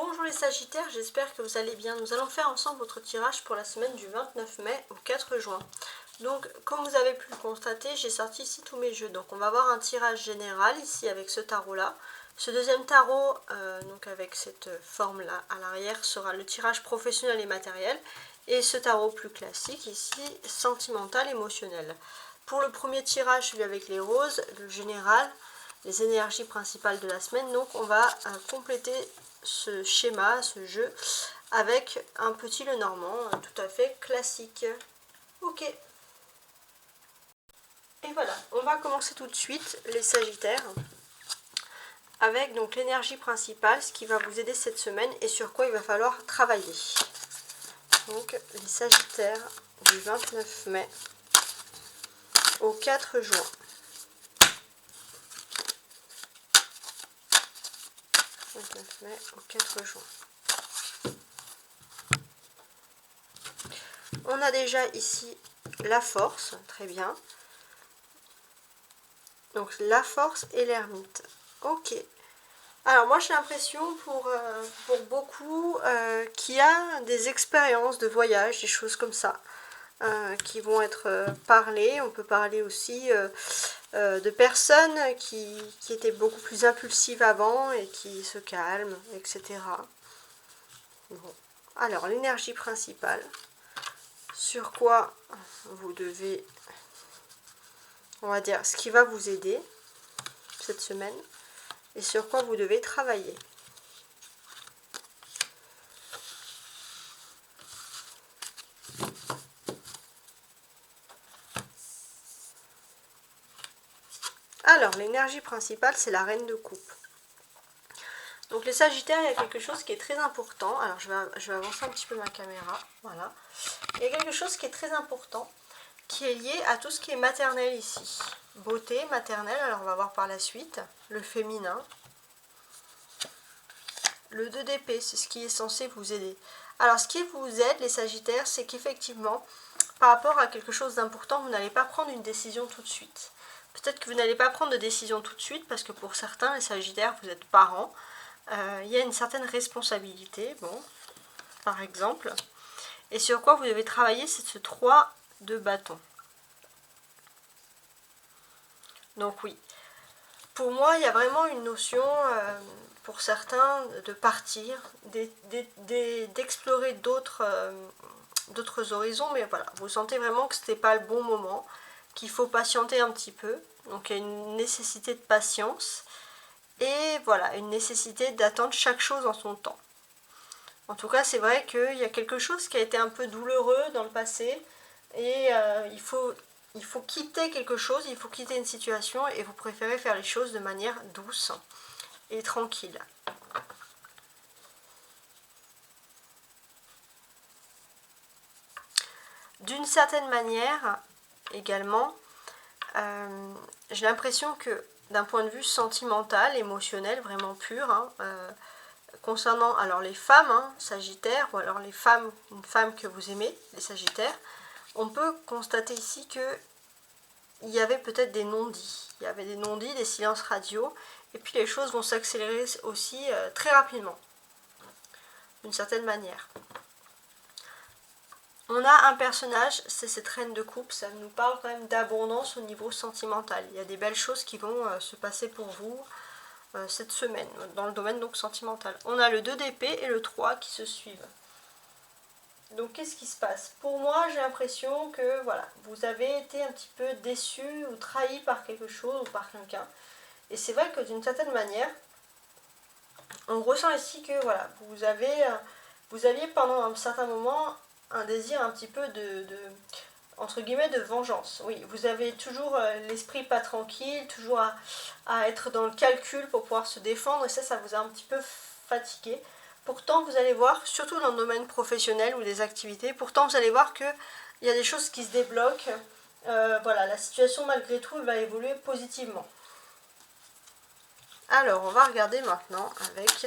Bonjour les Sagittaires, j'espère que vous allez bien. Nous allons faire ensemble votre tirage pour la semaine du 29 mai au 4 juin. Donc, comme vous avez pu le constater, j'ai sorti ici tous mes jeux. Donc, on va avoir un tirage général ici avec ce tarot-là. Ce deuxième tarot, donc avec cette forme-là à l'arrière, sera le tirage professionnel et matériel. Et ce tarot plus classique ici, sentimental, émotionnel. Pour le premier tirage, celui avec les roses, le général, les énergies principales de la semaine. Donc, on va compléter ce schéma, ce jeu, avec un petit Lenormand tout à fait classique. Ok. Et voilà, on va commencer tout de suite les Sagittaires avec donc l'énergie principale, ce qui va vous aider cette semaine et sur quoi il va falloir travailler. Donc les Sagittaires du 29 mai au 4 juin. Mai au 4 juin. On a déjà ici la force, très bien. Donc la force et l'ermite. Ok. Alors moi j'ai l'impression pour beaucoup qu'il y a des expériences de voyage, des choses comme ça, qui vont être parlées. On peut parler aussi de personnes qui étaient beaucoup plus impulsives avant et qui se calment, etc. Bon. Alors l'énergie principale, sur quoi vous devez, on va dire, ce qui va vous aider cette semaine et sur quoi vous devez travailler. Alors, l'énergie principale, c'est la reine de coupe. Donc, les Sagittaires, il y a quelque chose qui est très important. Alors, je vais avancer un petit peu ma caméra. Voilà. Il y a quelque chose qui est très important, qui est lié à tout ce qui est maternel ici. Beauté, maternelle, alors on va voir par la suite. Le féminin. Le 2 d'épée, c'est ce qui est censé vous aider. Alors, ce qui vous aide, les Sagittaires, c'est qu'effectivement, par rapport à quelque chose d'important, vous n'allez pas prendre une décision tout de suite. Peut-être que vous n'allez pas prendre de décision tout de suite, parce que pour certains, les Sagittaires, vous êtes parents. Il y a une certaine responsabilité, bon, par exemple. Et sur quoi vous devez travailler, c'est ce 3 de bâton. Donc oui, pour moi, il y a vraiment une notion, pour certains, de partir, d'explorer d'autres horizons, mais voilà, vous sentez vraiment que ce n'était pas le bon moment, qu'il faut patienter un petit peu, donc il y a une nécessité de patience, et voilà, une nécessité d'attendre chaque chose en son temps. En tout cas, c'est vrai qu'il y a quelque chose qui a été un peu douloureux dans le passé, et il faut quitter quelque chose, il faut quitter une situation, et vous préférez faire les choses de manière douce et tranquille. D'une certaine manière, également, j'ai l'impression que d'un point de vue sentimental, émotionnel, vraiment pur, hein, concernant alors les femmes, hein, Sagittaires, ou alors les femmes, une femme que vous aimez, les Sagittaires, on peut constater ici que il y avait peut-être des non-dits. Il y avait des non-dits, des silences radio, et puis les choses vont s'accélérer aussi très rapidement, d'une certaine manière. On a un personnage, c'est cette reine de coupe, ça nous parle quand même d'abondance au niveau sentimental. Il y a des belles choses qui vont se passer pour vous cette semaine, dans le domaine donc sentimental. On a le 2 d'épée et le 3 qui se suivent. Donc qu'est-ce qui se passe? Pour moi, j'ai l'impression que voilà, vous avez été un petit peu déçu ou trahi par quelque chose ou par quelqu'un. Et c'est vrai que d'une certaine manière, on ressent ici que voilà, vous aviez pendant un certain moment un désir un petit peu entre guillemets, de vengeance. Oui, vous avez toujours l'esprit pas tranquille, toujours à être dans le calcul pour pouvoir se défendre, et ça vous a un petit peu fatigué. Pourtant, vous allez voir, surtout dans le domaine professionnel ou des activités, pourtant vous allez voir qu'il y a des choses qui se débloquent. Voilà, la situation malgré tout va évoluer positivement. Alors, on va regarder maintenant avec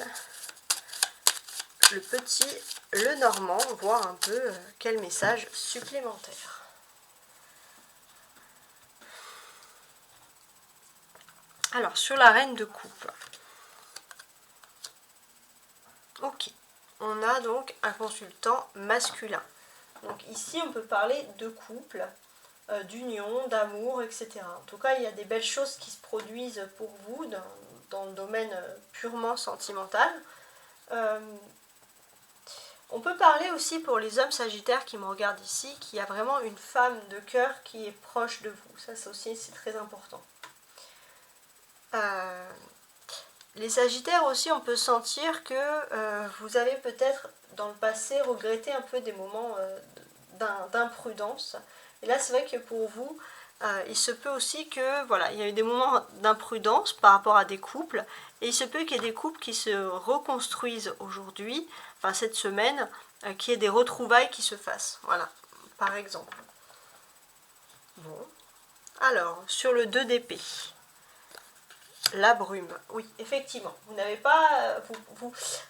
le petit Lenormand, voir un peu quel message supplémentaire. Alors, sur la reine de coupe, Ok, on a donc un consultant masculin. Donc ici, on peut parler de couple, d'union, d'amour, etc. En tout cas, il y a des belles choses qui se produisent pour vous dans le domaine purement sentimental. On peut parler aussi pour les hommes sagittaires qui me regardent ici, qu'il y a vraiment une femme de cœur qui est proche de vous. Ça, aussi, c'est très important. Les sagittaires aussi, on peut sentir que vous avez peut-être dans le passé regretté un peu des moments d'imprudence. Et là, c'est vrai que pour vous, il se peut aussi que, voilà, il y a eu des moments d'imprudence par rapport à des couples, et il se peut qu'il y ait des couples qui se reconstruisent aujourd'hui, enfin cette semaine, qu'il y ait des retrouvailles qui se fassent, voilà, par exemple. Bon, alors, sur le 2 d'épée, la brume, oui, effectivement, vous n'avez pas,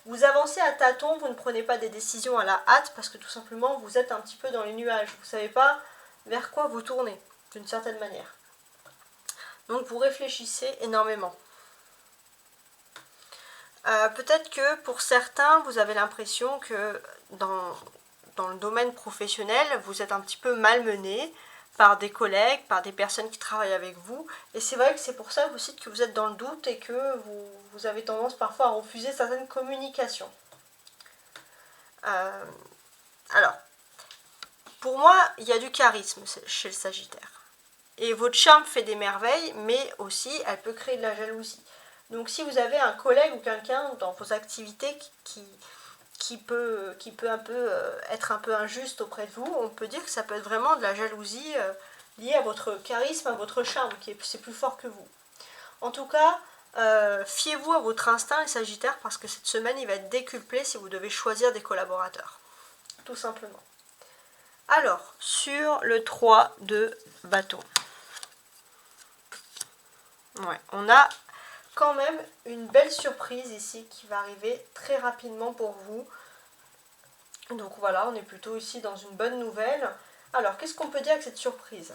vous avancez à tâtons, vous ne prenez pas des décisions à la hâte, parce que tout simplement, vous êtes un petit peu dans les nuages, vous ne savez pas vers quoi vous tourner, d'une certaine manière. Donc vous réfléchissez énormément. Peut-être que pour certains, vous avez l'impression que dans le domaine professionnel, vous êtes un petit peu malmené par des collègues, par des personnes qui travaillent avec vous. Et c'est vrai que c'est pour ça aussi que vous êtes dans le doute et que vous avez tendance parfois à refuser certaines communications. Alors, pour moi, il y a du charisme chez le Sagittaire. Et votre charme fait des merveilles, mais aussi elle peut créer de la jalousie. Donc si vous avez un collègue ou quelqu'un dans vos activités qui peut être un peu injuste auprès de vous, on peut dire que ça peut être vraiment de la jalousie liée à votre charisme, à votre charme, c'est plus fort que vous. En tout cas, fiez-vous à votre instinct les Sagittaires parce que cette semaine il va être décuplé si vous devez choisir des collaborateurs. Tout simplement. Alors, sur le 3 de bâton. Ouais, on a quand même une belle surprise ici qui va arriver très rapidement pour vous. Donc voilà, on est plutôt ici dans une bonne nouvelle. Alors, qu'est-ce qu'on peut dire avec cette surprise?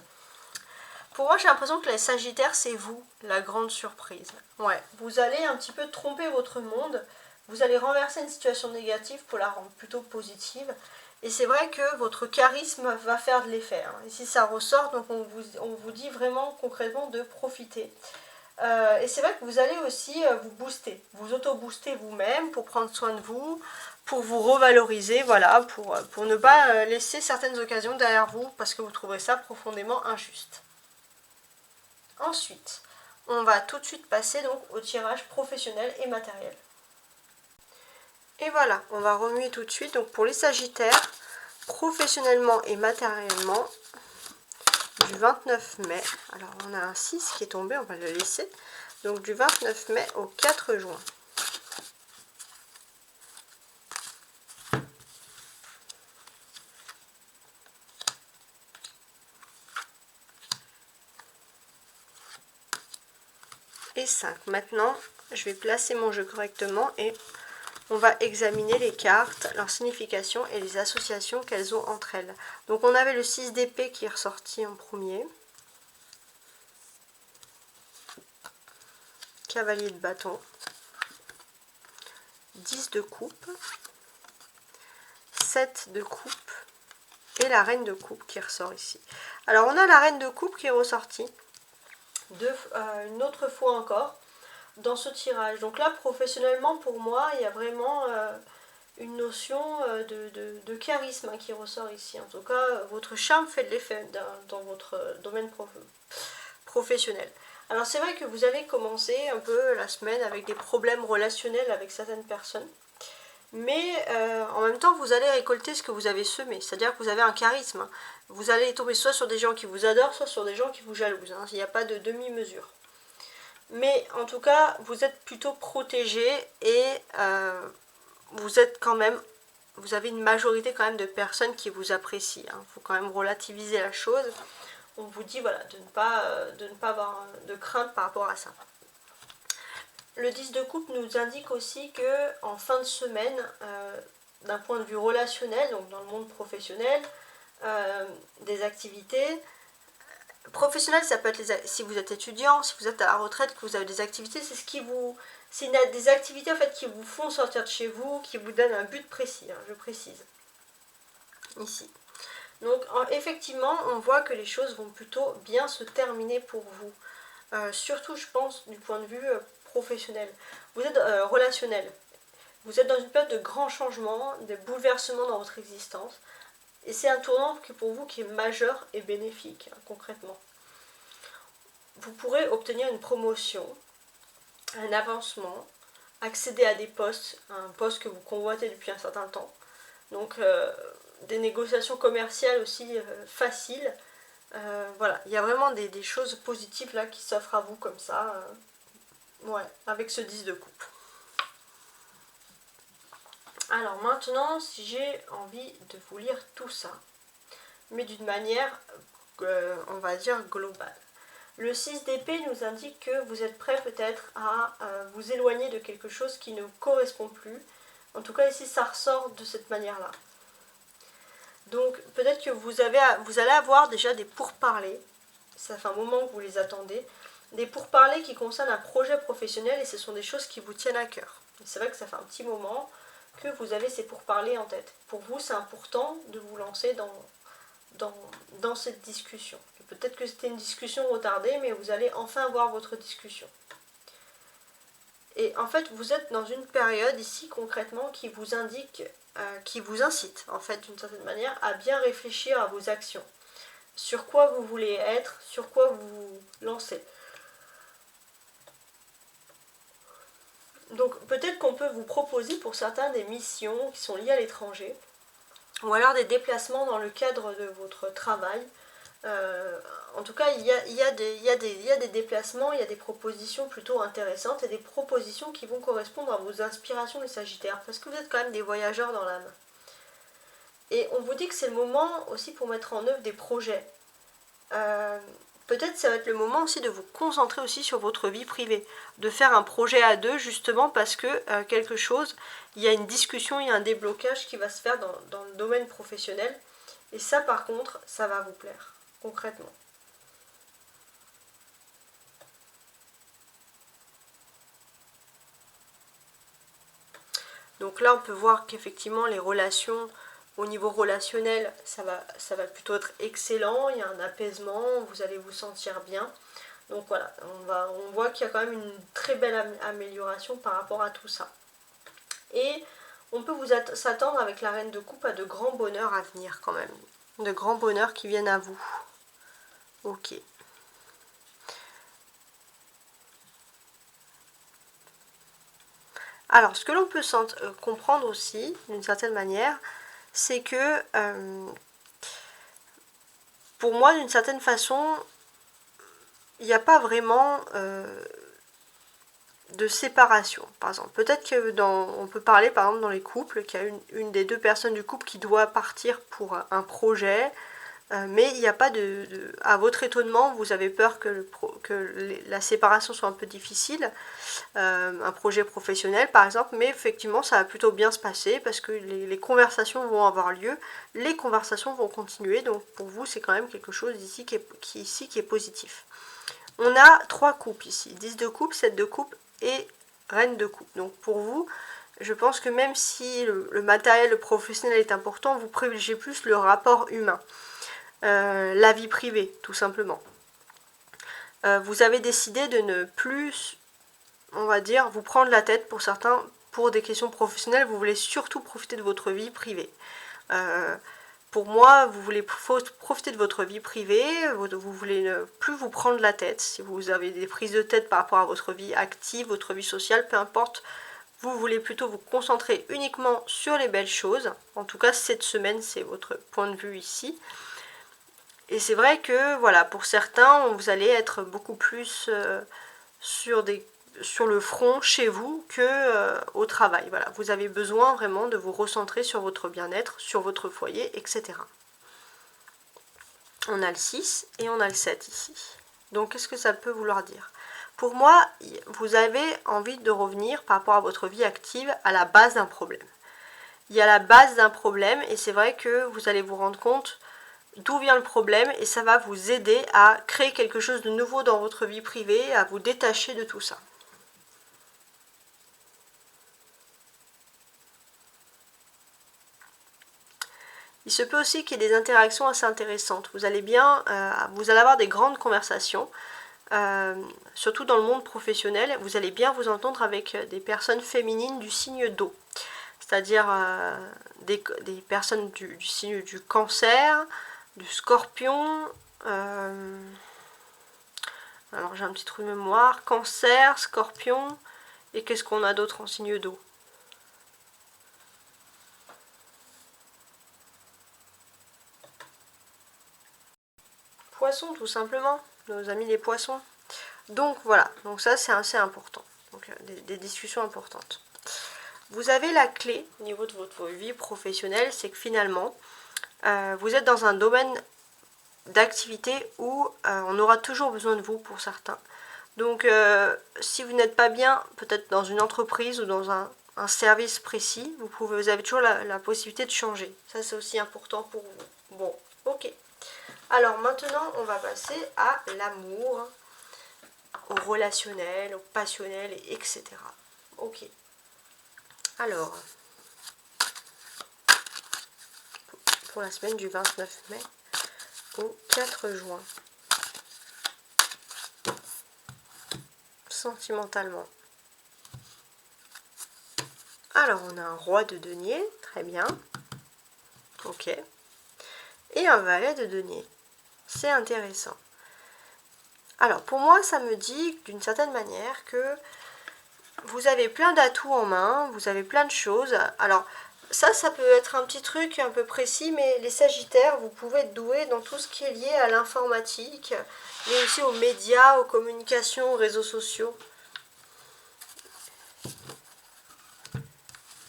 Pour moi, j'ai l'impression que les Sagittaires, c'est vous, la grande surprise. Ouais, vous allez un petit peu tromper votre monde. Vous allez renverser une situation négative pour la rendre plutôt positive. Et c'est vrai que votre charisme va faire de l'effet. Ici, ça ressort, donc on vous dit vraiment concrètement de profiter. Et c'est vrai que vous allez aussi vous booster, vous auto-booster vous-même pour prendre soin de vous, pour vous revaloriser, voilà, pour ne pas laisser certaines occasions derrière vous parce que vous trouverez ça profondément injuste. Ensuite, on va tout de suite passer donc au tirage professionnel et matériel. Et voilà, on va remuer tout de suite. Donc pour les Sagittaires, professionnellement et matériellement, du 29 mai, alors on a un 6 qui est tombé, on va le laisser, donc du 29 mai au 4 juin. Et 5. Maintenant, je vais placer mon jeu correctement et on va examiner les cartes, leur signification et les associations qu'elles ont entre elles. Donc on avait le 6 d'épée qui est ressorti en premier. Cavalier de bâton. 10 de coupe. 7 de coupe. Et la reine de coupe qui ressort ici. Alors on a la reine de coupe qui est ressortie. Une autre fois encore dans ce tirage. Donc là, professionnellement, pour moi, il y a vraiment une notion de charisme qui ressort ici. En tout cas, votre charme fait de l'effet dans votre domaine professionnel. Alors c'est vrai que vous allez commencer un peu la semaine avec des problèmes relationnels avec certaines personnes. Mais en même temps, vous allez récolter ce que vous avez semé. C'est-à-dire que vous avez un charisme. Vous allez tomber soit sur des gens qui vous adorent, soit sur des gens qui vous jalousent. Il n'y a pas de demi-mesure. Mais en tout cas, vous êtes plutôt protégé et vous êtes quand même, vous avez une majorité quand même de personnes qui vous apprécient. Il faut quand même relativiser la chose. On vous dit voilà, de ne pas avoir de crainte par rapport à ça. Le 10 de coupe nous indique aussi que en fin de semaine, d'un point de vue relationnel, donc dans le monde professionnel, des activités professionnelles, ça peut être si vous êtes étudiant, si vous êtes à la retraite, que vous avez des activités, c'est ce qui vous C'est des activités en fait qui vous font sortir de chez vous, qui vous donnent un but précis, hein, je précise. Ici. Donc effectivement, on voit que les choses vont plutôt bien se terminer pour vous. Surtout, je pense, du point de vue professionnel. Vous êtes relationnel. Vous êtes dans une période de grands changements, de bouleversements dans votre existence. Et c'est un tournant pour vous qui est majeur et bénéfique, hein, concrètement. Vous pourrez obtenir une promotion, un avancement, accéder à des postes, un poste que vous convoitez depuis un certain temps. Donc des négociations commerciales aussi faciles. Voilà, il y a vraiment des choses positives là qui s'offrent à vous comme ça. Ouais, avec ce 10 de coupe. Alors maintenant, si j'ai envie de vous lire tout ça, mais d'une manière, on va dire, globale. Le 6 d'épée nous indique que vous êtes prêt peut-être à vous éloigner de quelque chose qui ne correspond plus. En tout cas ici, ça ressort de cette manière-là. Donc peut-être que vous allez avoir déjà des pourparlers, ça fait un moment que vous les attendez, des pourparlers qui concernent un projet professionnel et ce sont des choses qui vous tiennent à cœur. C'est vrai que ça fait un petit moment que vous avez ces pourparlers en tête. Pour vous, c'est important de vous lancer dans cette discussion. Peut-être que c'était une discussion retardée, mais vous allez enfin avoir votre discussion. Et en fait, vous êtes dans une période ici concrètement qui vous indique, qui vous incite en fait d'une certaine manière à bien réfléchir à vos actions. Sur quoi vous voulez être, sur quoi vous vous lancez. Donc peut-être qu'on peut vous proposer pour certains des missions qui sont liées à l'étranger, ou alors des déplacements dans le cadre de votre travail. En tout cas, il y a des déplacements, il y a des propositions plutôt intéressantes et des propositions qui vont correspondre à vos inspirations les Sagittaires, parce que vous êtes quand même des voyageurs dans l'âme. Et on vous dit que c'est le moment aussi pour mettre en œuvre des projets. Peut-être ça va être le moment aussi de vous concentrer aussi sur votre vie privée, de faire un projet à deux justement parce que quelque chose, il y a une discussion, il y a un déblocage qui va se faire dans le domaine professionnel. Et ça par contre, ça va vous plaire, concrètement. Donc là on peut voir qu'effectivement les relations, au niveau relationnel, ça va plutôt être excellent, il y a un apaisement, vous allez vous sentir bien. Donc voilà, on voit qu'il y a quand même une très belle amélioration par rapport à tout ça. Et on peut s'attendre avec la reine de coupe à de grands bonheurs à venir quand même. De grands bonheurs qui viennent à vous. Ok. Alors, ce que l'on peut comprendre aussi, d'une certaine manière, c'est que, pour moi, d'une certaine façon, il n'y a pas vraiment de séparation. Par exemple, peut-être que on peut parler, par exemple, dans les couples, qu'il y a une des deux personnes du couple qui doit partir pour un projet, mais il n'y a pas à votre étonnement, vous avez peur que la séparation soit un peu difficile, un projet professionnel par exemple, mais effectivement ça va plutôt bien se passer parce que les conversations vont avoir lieu, les conversations vont continuer, donc pour vous c'est quand même quelque chose ici qui est positif. On a 3 coupes ici, 10 de coupe, 7 de coupe et reine de coupe. Donc pour vous, je pense que même si le matériel, le professionnel est important, vous privilégiez plus le rapport humain. La vie privée, tout simplement. Vous avez décidé de ne plus, on va dire, vous prendre la tête pour certains, pour des questions professionnelles, vous voulez surtout profiter de votre vie privée. Pour moi, vous voulez profiter de votre vie privée, vous voulez ne plus vous prendre la tête, si vous avez des prises de tête par rapport à votre vie active, votre vie sociale, peu importe, vous voulez plutôt vous concentrer uniquement sur les belles choses. En tout cas, cette semaine, c'est votre point de vue ici. Et c'est vrai que voilà, pour certains, vous allez être beaucoup plus sur le front chez vous que au travail. Voilà, vous avez besoin vraiment de vous recentrer sur votre bien-être, sur votre foyer, etc. On a le 6 et on a le 7 ici. Donc qu'est-ce que ça peut vouloir dire? Pour moi, vous avez envie de revenir par rapport à votre vie active à la base d'un problème. Il y a la base d'un problème et c'est vrai que vous allez vous rendre compte d'où vient le problème et ça va vous aider à créer quelque chose de nouveau dans votre vie privée, à vous détacher de tout ça. Il se peut aussi qu'il y ait des interactions assez intéressantes. Vous allez avoir des grandes conversations, surtout dans le monde professionnel. Vous allez bien vous entendre avec des personnes féminines du signe d'eau, c'est-à-dire des personnes du signe du Cancer, du Scorpion. Alors j'ai un petit trou de mémoire. Cancer, Scorpion, et qu'est-ce qu'on a d'autre en signe d'eau? Poissons, tout simplement, nos amis les poissons. Donc voilà, donc ça c'est assez important, donc des discussions importantes. Vous avez la clé au niveau de votre vie professionnelle, c'est que finalement, vous êtes dans un domaine d'activité où on aura toujours besoin de vous pour certains. Donc si vous n'êtes pas bien, peut-être dans une entreprise ou dans un service précis, vous avez toujours la possibilité de changer. Ça c'est aussi important pour vous. Bon, ok. Alors maintenant, on va passer à l'amour, au relationnel, au passionnel, etc. Ok. Alors, pour la semaine du 29 mai au 4 juin, sentimentalement. Alors, on a un roi de denier, très bien. Ok. Et un valet de denier. C'est intéressant. Alors, pour moi, ça me dit d'une certaine manière que vous avez plein d'atouts en main, vous avez plein de choses. Alors, ça peut être un petit truc un peu précis, mais les Sagittaires, vous pouvez être doués dans tout ce qui est lié à l'informatique, mais aussi aux médias, aux communications, aux réseaux sociaux.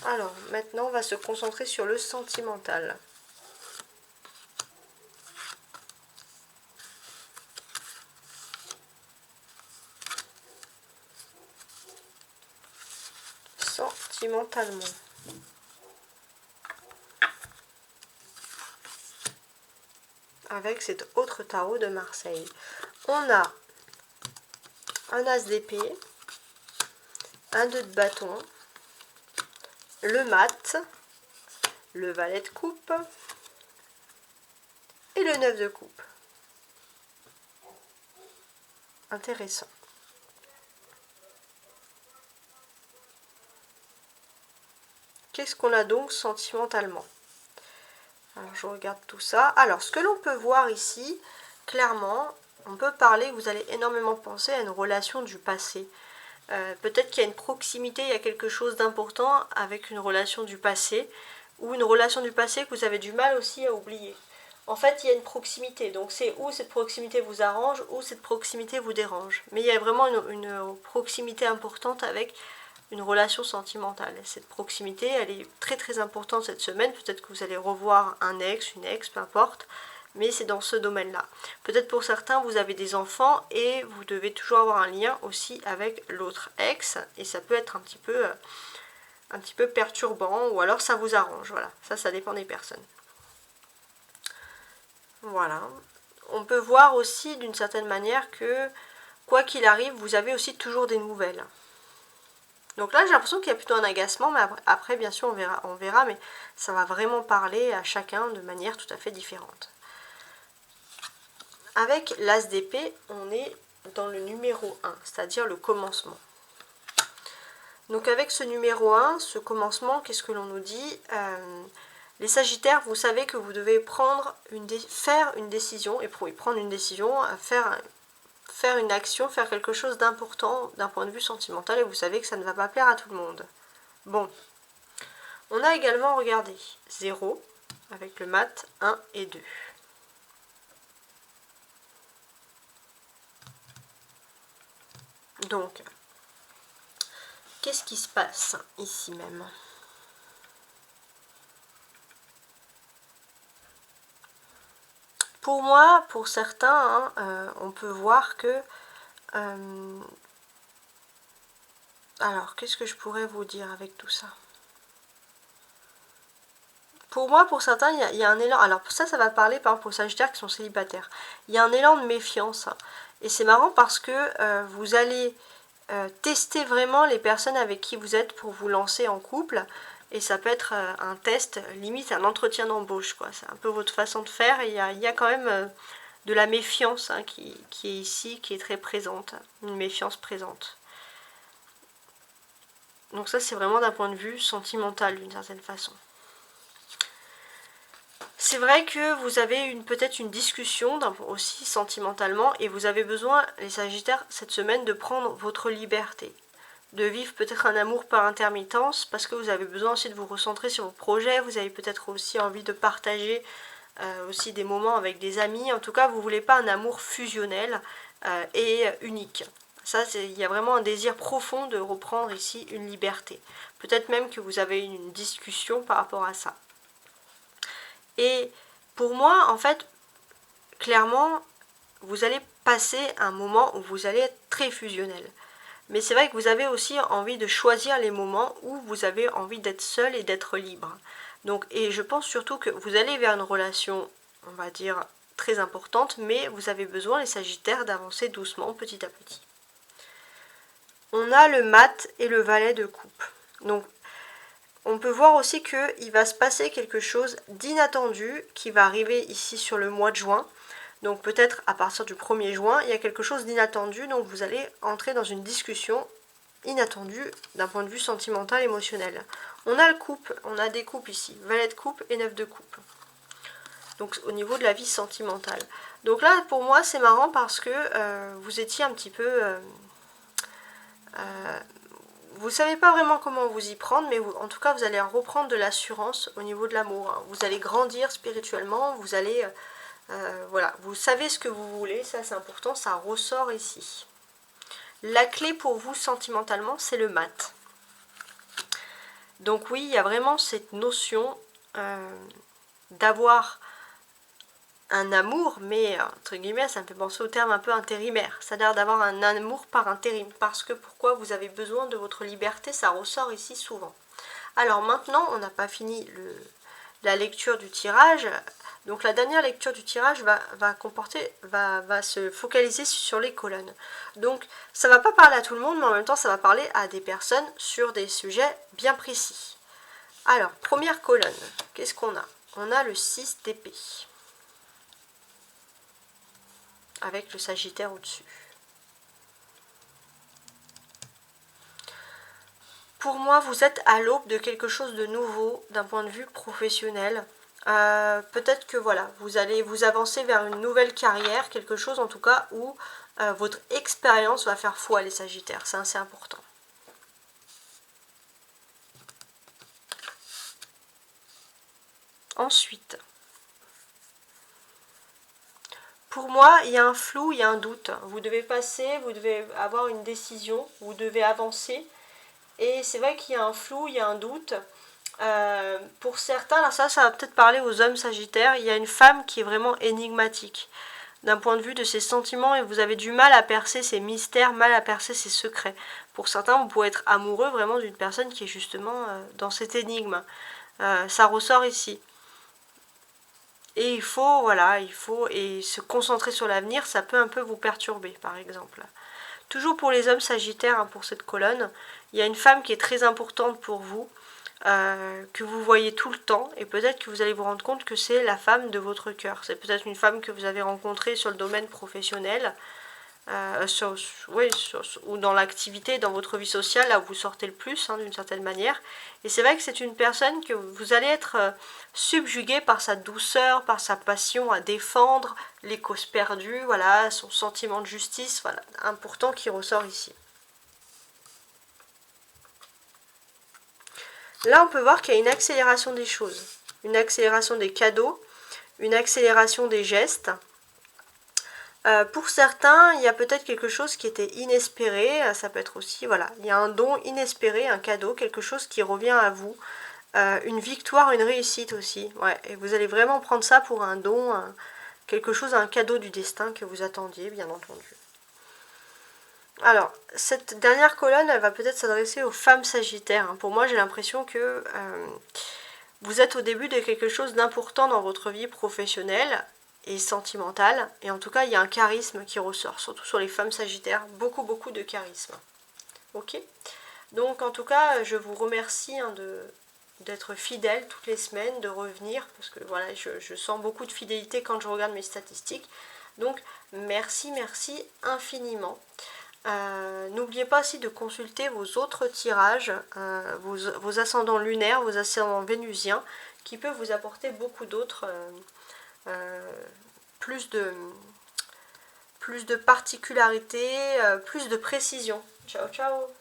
Alors, maintenant, on va se concentrer sur le sentimental. Sentimentalement. Avec cet autre tarot de Marseille. On a un as d'épée, un 2 de bâton, le mat, le valet de coupe et le 9 de coupe. Intéressant. Qu'est-ce qu'on a donc sentimentalement? Alors je regarde tout ça. Alors ce que l'on peut voir ici, clairement, on peut parler, vous allez énormément penser à une relation du passé. Peut-être qu'il y a une proximité, il y a quelque chose d'important avec une relation du passé, ou une relation du passé que vous avez du mal aussi à oublier. En fait, il y a une proximité, donc c'est où cette proximité vous arrange, ou cette proximité vous dérange. Mais il y a vraiment une proximité importante avec une relation sentimentale. Cette proximité, elle est très très importante cette semaine. Peut-être que vous allez revoir un ex, une ex, peu importe. Mais c'est dans ce domaine-là. Peut-être pour certains, vous avez des enfants et vous devez toujours avoir un lien aussi avec l'autre ex. Et ça peut être un petit peu perturbant ou alors ça vous arrange. Voilà, ça dépend des personnes. Voilà. On peut voir aussi d'une certaine manière que, quoi qu'il arrive, vous avez aussi toujours des nouvelles. Donc là, j'ai l'impression qu'il y a plutôt un agacement, mais après, bien sûr, on verra, mais ça va vraiment parler à chacun de manière tout à fait différente. Avec l'as d'épée, on est dans le numéro 1, c'est-à-dire le commencement. Donc avec ce numéro 1, ce commencement, qu'est-ce que l'on nous dit? Les Sagittaires, vous savez que vous devez faire une décision, et pour y prendre une décision, faire une action, faire quelque chose d'important d'un point de vue sentimental, et vous savez que ça ne va pas plaire à tout le monde. Bon, on a également regardé 0 avec le mat 1 et 2. Donc, qu'est-ce qui se passe ici même? Pour moi, pour certains, on peut voir que... alors, qu'est-ce que je pourrais vous dire avec tout ça? Pour moi, pour certains, il y a un élan... Alors, ça va parler par exemple aux Sagittaires qui sont célibataires. Il y a un élan de méfiance. Et c'est marrant parce que vous allez tester vraiment les personnes avec qui vous êtes pour vous lancer en couple. et ça peut être un test, limite un entretien d'embauche, quoi. C'est un peu votre façon de faire, et il y a quand même de la méfiance hein, qui est ici, qui est très présente, une méfiance présente. Donc ça c'est vraiment d'un point de vue sentimental d'une certaine façon. C'est vrai que vous avez peut-être une discussion aussi sentimentalement, et vous avez besoin, les Sagittaires, cette semaine de prendre votre liberté. De vivre peut-être un amour par intermittence, parce que vous avez besoin aussi de vous recentrer sur vos projets, vous avez peut-être aussi envie de partager aussi des moments avec des amis. En tout cas, vous ne voulez pas un amour fusionnel et unique. Ça, il y a vraiment un désir profond de reprendre ici une liberté. Peut-être même que vous avez une discussion par rapport à ça. Et pour moi, en fait, clairement, vous allez passer un moment où vous allez être très fusionnel. Mais c'est vrai que vous avez aussi envie de choisir les moments où vous avez envie d'être seul et d'être libre. Donc, et je pense surtout que vous allez vers une relation, on va dire, très importante, mais vous avez besoin, les Sagittaires, d'avancer doucement, petit à petit. On a le mat et le valet de coupe. Donc, on peut voir aussi qu'il va se passer quelque chose d'inattendu qui va arriver ici sur le mois de juin. Donc peut-être à partir du 1er juin, il y a quelque chose d'inattendu, donc vous allez entrer dans une discussion inattendue d'un point de vue sentimental, émotionnel. On a le couple, on a des coupes ici, valet de coupe et 9 de coupe. Donc au niveau de la vie sentimentale. Donc là pour moi c'est marrant parce que vous étiez un petit peu... vous savez pas vraiment comment vous y prendre, mais en tout cas vous allez reprendre de l'assurance au niveau de l'amour. Hein. Vous allez grandir spirituellement, vous allez... voilà, vous savez ce que vous voulez, ça c'est important, ça ressort ici. La clé pour vous sentimentalement, c'est le mat. Donc oui, il y a vraiment cette notion d'avoir un amour, mais entre guillemets, ça me fait penser au terme un peu intérimaire. C'est-à-dire d'avoir un amour par intérim. Parce que pourquoi vous avez besoin de votre liberté, ça ressort ici souvent. Alors maintenant, on n'a pas fini la lecture du tirage. Donc la dernière lecture du tirage va se focaliser sur les colonnes. Donc ça ne va pas parler à tout le monde, mais en même temps ça va parler à des personnes sur des sujets bien précis. Alors, première colonne, qu'est-ce qu'on a? On a le 6 d'épée. Avec le Sagittaire au-dessus. Pour moi, vous êtes à l'aube de quelque chose de nouveau d'un point de vue professionnel. Peut-être que voilà, vous allez vous avancer vers une nouvelle carrière, quelque chose en tout cas où votre expérience va faire foi, les Sagittaires. C'est assez important. Ensuite, pour moi, il y a un flou, il y a un doute. Vous devez passer, vous devez avoir une décision, vous devez avancer. Et c'est vrai qu'il y a un flou, il y a un doute. Pour certains, là ça va peut-être parler aux hommes Sagittaires, il y a une femme qui est vraiment énigmatique d'un point de vue de ses sentiments, et vous avez du mal à percer ses mystères, mal à percer ses secrets. Pour certains, vous pouvez être amoureux vraiment d'une personne qui est justement dans cette énigme. Ça ressort ici. Et il faut, voilà, et se concentrer sur l'avenir, ça peut un peu vous perturber, par exemple. Toujours pour les hommes Sagittaires, hein, pour cette colonne, il y a une femme qui est très importante pour vous, que vous voyez tout le temps, et peut-être que vous allez vous rendre compte que c'est la femme de votre cœur. C'est peut-être une femme que vous avez rencontrée sur le domaine professionnel, ou dans l'activité, dans votre vie sociale, là où vous sortez le plus, hein, d'une certaine manière. Et c'est vrai que c'est une personne que vous allez être subjugué par sa douceur, par sa passion à défendre les causes perdues, voilà, son sentiment de justice, voilà, important qui ressort ici. Là, on peut voir qu'il y a une accélération des choses, une accélération des cadeaux, une accélération des gestes. Pour certains, il y a peut-être quelque chose qui était inespéré, ça peut être aussi, voilà, il y a un don inespéré, un cadeau, quelque chose qui revient à vous, une victoire, une réussite aussi, ouais, et vous allez vraiment prendre ça pour un don, quelque chose, un cadeau du destin que vous attendiez, bien entendu. Alors, cette dernière colonne, elle va peut-être s'adresser aux femmes Sagittaires. Pour moi, j'ai l'impression que vous êtes au début de quelque chose d'important dans votre vie professionnelle et sentimentale. Et en tout cas, il y a un charisme qui ressort, surtout sur les femmes Sagittaires. Beaucoup, beaucoup de charisme. Ok ? Donc, en tout cas, je vous remercie d'être fidèle toutes les semaines, de revenir, parce que voilà, je sens beaucoup de fidélité quand je regarde mes statistiques. Donc merci, merci infiniment. N'oubliez pas aussi de consulter vos autres tirages, vos ascendants lunaires, vos ascendants vénusiens, qui peuvent vous apporter beaucoup d'autres, plus de particularité, plus de précision. Ciao, ciao!